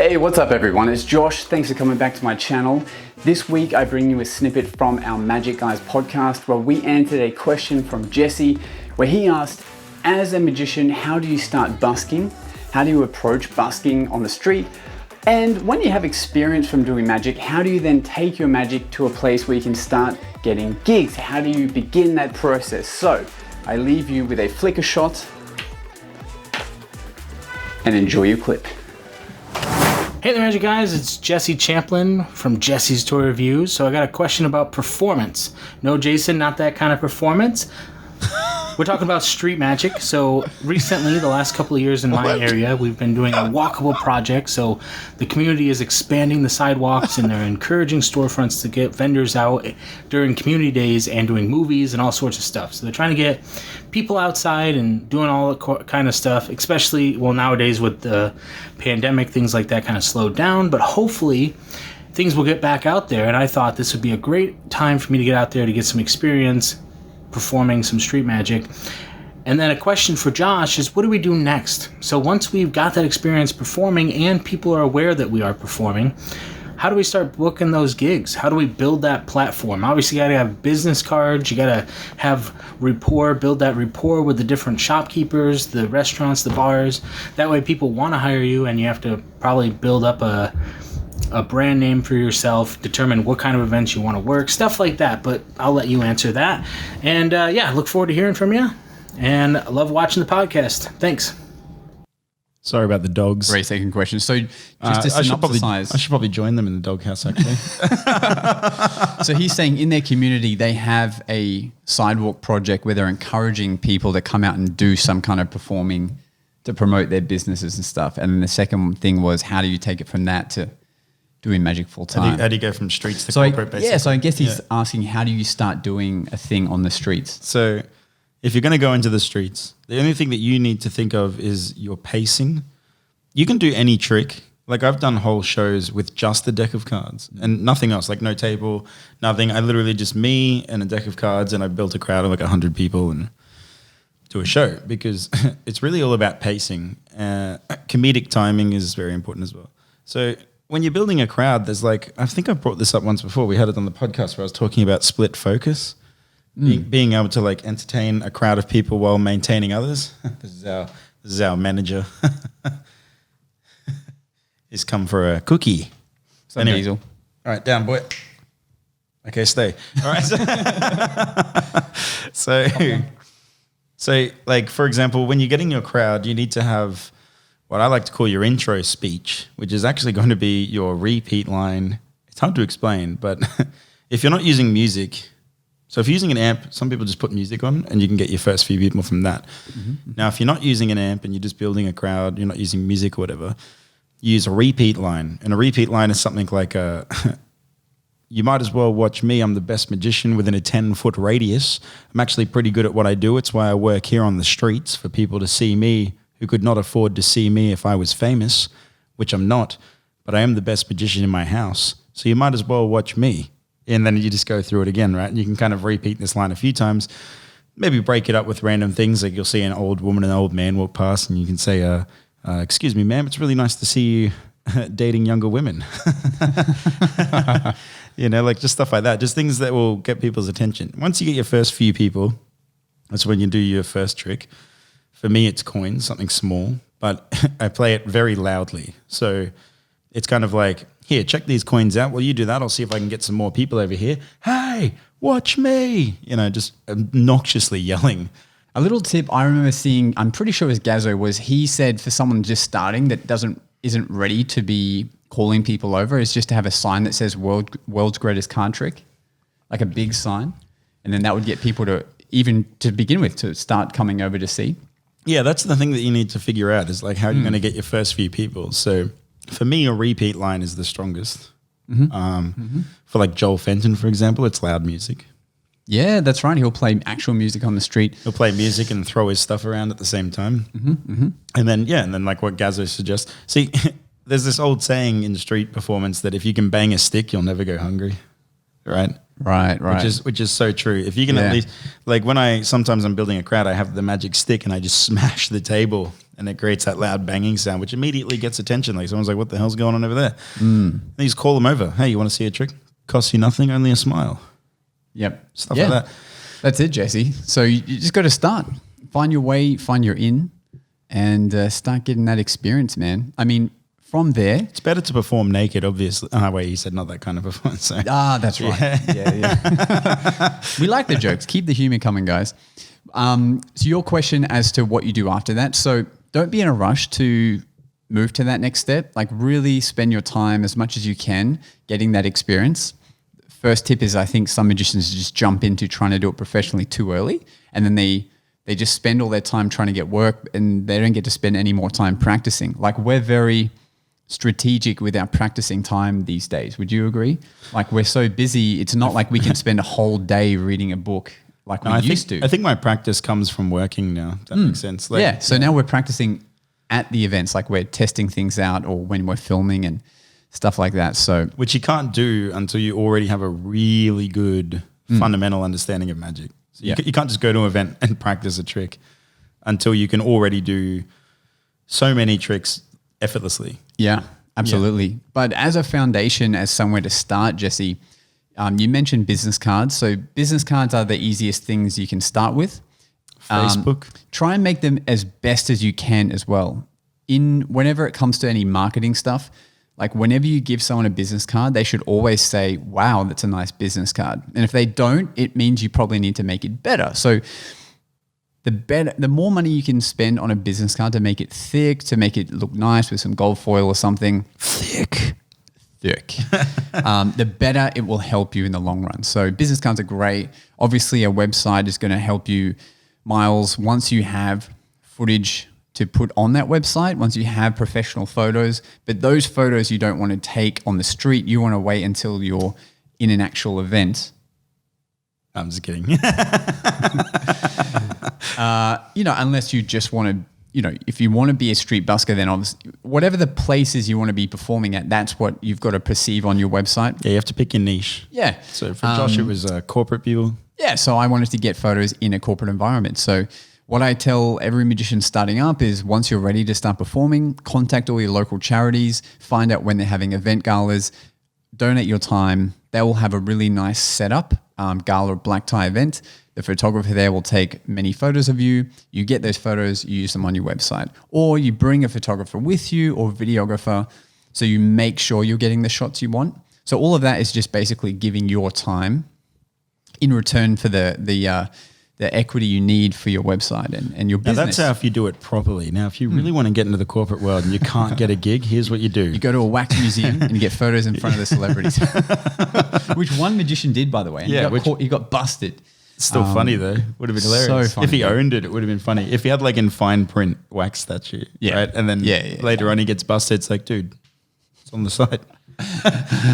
Hey, what's up everyone? It's Josh. Thanks for coming back to my channel. This week I bring you a snippet from our Magic Guys podcast where we answered a question from Jesse where he asked, as a magician, how do you start busking? How do you approach busking on the street? And when you have experience from doing magic, how do you then take your magic to a place where you can start getting gigs? How do you begin that process? So I leave you with a flicker shot and enjoy your clip. Hey there, Magic Guys, it's Jesse Champlin from Jesse's Toy Reviews. So I got a question about performance. No, Jason, not that kind of performance. We're talking about street magic. So recently, the last couple of years in my area, we've been doing a walkable project. So the community is expanding the sidewalks and they're encouraging storefronts to get vendors out during community days and doing movies and all sorts of stuff. So they're trying to get people outside and doing all the kind of stuff, especially, well, nowadays with the pandemic, things like that kind of slowed down. But hopefully things will get back out there. And I thought this would be a great time for me to get out there to get some experience performing some street magic. And then a question for Josh is, what do we do next? So once we've got that experience performing and people are aware that we are performing, how do we start booking those gigs? How do we build that platform? Obviously, you got to have business cards. You got to have rapport, build that rapport with the different shopkeepers, the restaurants, the bars. That way people want to hire you, and you have to probably build up a brand name for yourself, determine what kind of events you want to work, stuff like that. But I'll let you answer that. And yeah, look forward to hearing from you. And I love watching the podcast. Thanks. Sorry about the dogs. Great second question. So just to synopsisize. I should probably join them in the doghouse, actually. So he's saying in their community, they have a sidewalk project where they're encouraging people to come out and do some kind of performing to promote their businesses and stuff. And then the second thing was, how do you take it from that to doing magic full time? How do you go from streets to corporate, basically? Yeah, so I guess he's asking, how do you start doing a thing on the streets? So if you're going to go into the streets, the only thing that you need to think of is your pacing. You can do any trick. Like I've done whole shows with just a deck of cards and nothing else, like no table, nothing. I literally just me and a deck of cards, and I built a crowd of like 100 people and do a show because it's really all about pacing. Comedic timing is very important as well. So when you're building a crowd, there's like, I think I brought this up once before. We had it on the podcast where I was talking about split focus. Being able to like entertain a crowd of people while maintaining others. This is our manager. He's come for a cookie. So anyway, Diesel. All right, down, boy. Okay, stay. All right. So like for example, when you're getting your crowd, you need to have what I like to call your intro speech, which is actually going to be your repeat line. It's hard to explain, but if you're not using music. So if you're using an amp, some people just put music on and you can get your first few people from that. Mm-hmm. Now, if you're not using an amp and you're just building a crowd, you're not using music or whatever, you use a repeat line. And a repeat line is something like, you might as well watch me. I'm the best magician within a 10-foot radius. I'm actually pretty good at what I do. It's why I work here on the streets for people to see me who could not afford to see me if I was famous, which I'm not, but I am the best magician in my house. So you might as well watch me. And then you just go through it again, right? And you can kind of repeat this line a few times, maybe break it up with random things. Like you'll see an old woman and an old man walk past and you can say, excuse me, ma'am, it's really nice to see you dating younger women. You know, like just stuff like that. Just things that will get people's attention. Once you get your first few people, that's when you do your first trick. For me, it's coins, something small, but I play it very loudly. So it's kind of like, here, check these coins out. While you do that, I'll see if I can get some more people over here. Hey, watch me. You know, just obnoxiously yelling. A little tip I remember seeing, I'm pretty sure it was Gazzo, was he said for someone just starting that isn't ready to be calling people over, is just to have a sign that says world's greatest card trick, like a big sign. And then that would get people to, even to begin with, to start coming over to see. Yeah, that's the thing that you need to figure out is like how you're going to get your first few people. So for me, a repeat line is the strongest. For like Joel Fenton, for example, it's loud music. Yeah, that's right. He'll play actual music on the street. He'll play music and throw his stuff around at the same time. And then like what Gazzo suggests. See, there's this old saying in street performance that if you can bang a stick, you'll never go hungry, right? Right. Which is so true. If you can at least, like when sometimes I'm building a crowd, I have the magic stick and I just smash the table and it creates that loud banging sound, which immediately gets attention. Like someone's like, what the hell's going on over there? And you just call them over. Hey, you want to see a trick? Costs you nothing, only a smile. Yep. Stuff like that. That's it, Jesse. So you just got to start. Find your way, find your in, and start getting that experience, man. I mean, from there. It's better to perform naked, obviously. Oh, wait, he said not that kind of performance. So. That's right. Yeah. We like the jokes. Keep the humor coming, guys. So your question as to what you do after that. So don't be in a rush to move to that next step. Like really spend your time as much as you can getting that experience. First tip is I think some magicians just jump into trying to do it professionally too early, and then they just spend all their time trying to get work and they don't get to spend any more time practicing. Like we're very strategic with our practicing time these days. Would you agree? Like we're so busy, it's not like we can spend a whole day reading a book like we used to. I think my practice comes from working now. That makes sense. Like, so now we're practicing at the events, like we're testing things out or when we're filming and stuff like that. So which you can't do until you already have a really good fundamental understanding of magic. So you can't just go to an event and practice a trick until you can already do so many tricks effortlessly. Yeah, absolutely. Yeah. But as a foundation, as somewhere to start, Jesse, you mentioned business cards. So business cards are the easiest things you can start with. Facebook. Try and make them as best as you can as well. Whenever it comes to any marketing stuff, like whenever you give someone a business card, they should always say, wow, that's a nice business card. And if they don't, it means you probably need to make it better. So the more money you can spend on a business card to make it thick, to make it look nice with some gold foil or something, thick, the better it will help you in the long run. So business cards are great. Obviously, a website is going to help you miles once you have footage to put on that website, once you have professional photos. But those photos you don't want to take on the street. You want to wait until you're in an actual event. I'm just kidding. Unless you just want to, if you want to be a street busker, then obviously whatever the places you want to be performing at, that's what you've got to perceive on your website. Yeah, you have to pick your niche. Yeah. So for Josh, it was corporate people. Yeah, so I wanted to get photos in a corporate environment. So what I tell every magician starting up is once you're ready to start performing, contact all your local charities, find out when they're having event galas, donate your time. They will have a really nice setup, gala or black tie event. The photographer there will take many photos of you. You get those photos, you use them on your website. Or you bring a photographer with you or videographer so you make sure you're getting the shots you want. So all of that is just basically giving your time in return for the equity you need for your website and your business. Now that's how if you do it properly. Now, if you really want to get into the corporate world and you can't get a gig, here's what you do. You go to a wax museum and you get photos in front of the celebrities, which one magician did, by the way. And he got busted. Still funny though. Would have been hilarious. So funny, if he owned it, it would have been funny. If he had like in fine print wax statue, right? And then later on he gets busted. It's like, dude, it's on the site.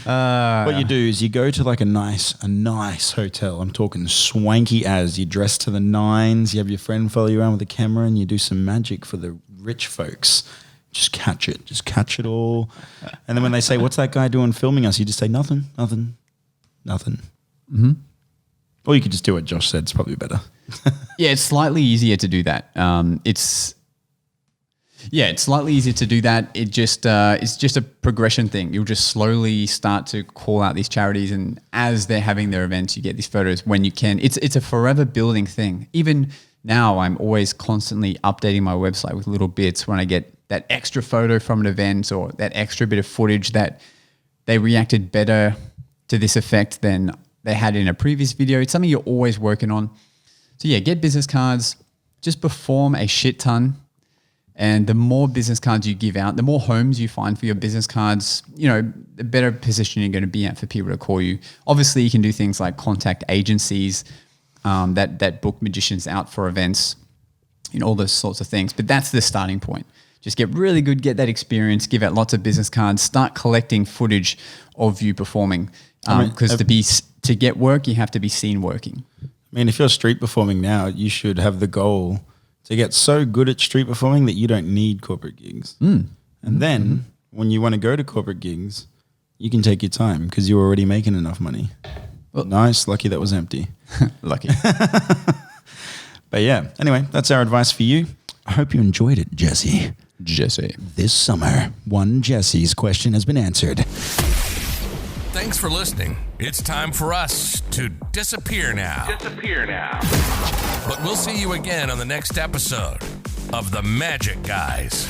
What you do is you go to like a nice hotel. I'm talking swanky as. You dress to the nines. You have your friend follow you around with a camera, and you do some magic for the rich folks. Just catch it all. And then when they say, "What's that guy doing filming us?" You just say, "Nothing." Mm-hmm. Or you could just do what Josh said. It's probably better. Yeah, it's slightly easier to do that. It's slightly easier to do that. It's just a progression thing. You'll just slowly start to call out these charities, and as they're having their events, you get these photos when you can. It's a forever building thing. Even now, I'm always constantly updating my website with little bits when I get that extra photo from an event or that extra bit of footage that they reacted better to this effect than they had in a previous video. It's something you're always working on. So yeah, get business cards, just perform a shit ton. And the more business cards you give out, the more homes you find for your business cards, the better position you're going to be at for people to call you. Obviously, you can do things like contact agencies that book magicians out for events, all those sorts of things. But that's the starting point. Just get really good, get that experience, give out lots of business cards, start collecting footage of you performing. Because to get work, you have to be seen working. I mean, if you're street performing now, you should have the goal to get so good at street performing that you don't need corporate gigs. And then when you want to go to corporate gigs, you can take your time because you're already making enough money. Nice. Lucky that was empty. Lucky. But yeah, anyway, that's our advice for you. I hope you enjoyed it, Jesse. Jesse. This summer, one Jesse's question has been answered. Thanks for listening. It's time for us to disappear now. But we'll see you again on the next episode of The Magic Guys.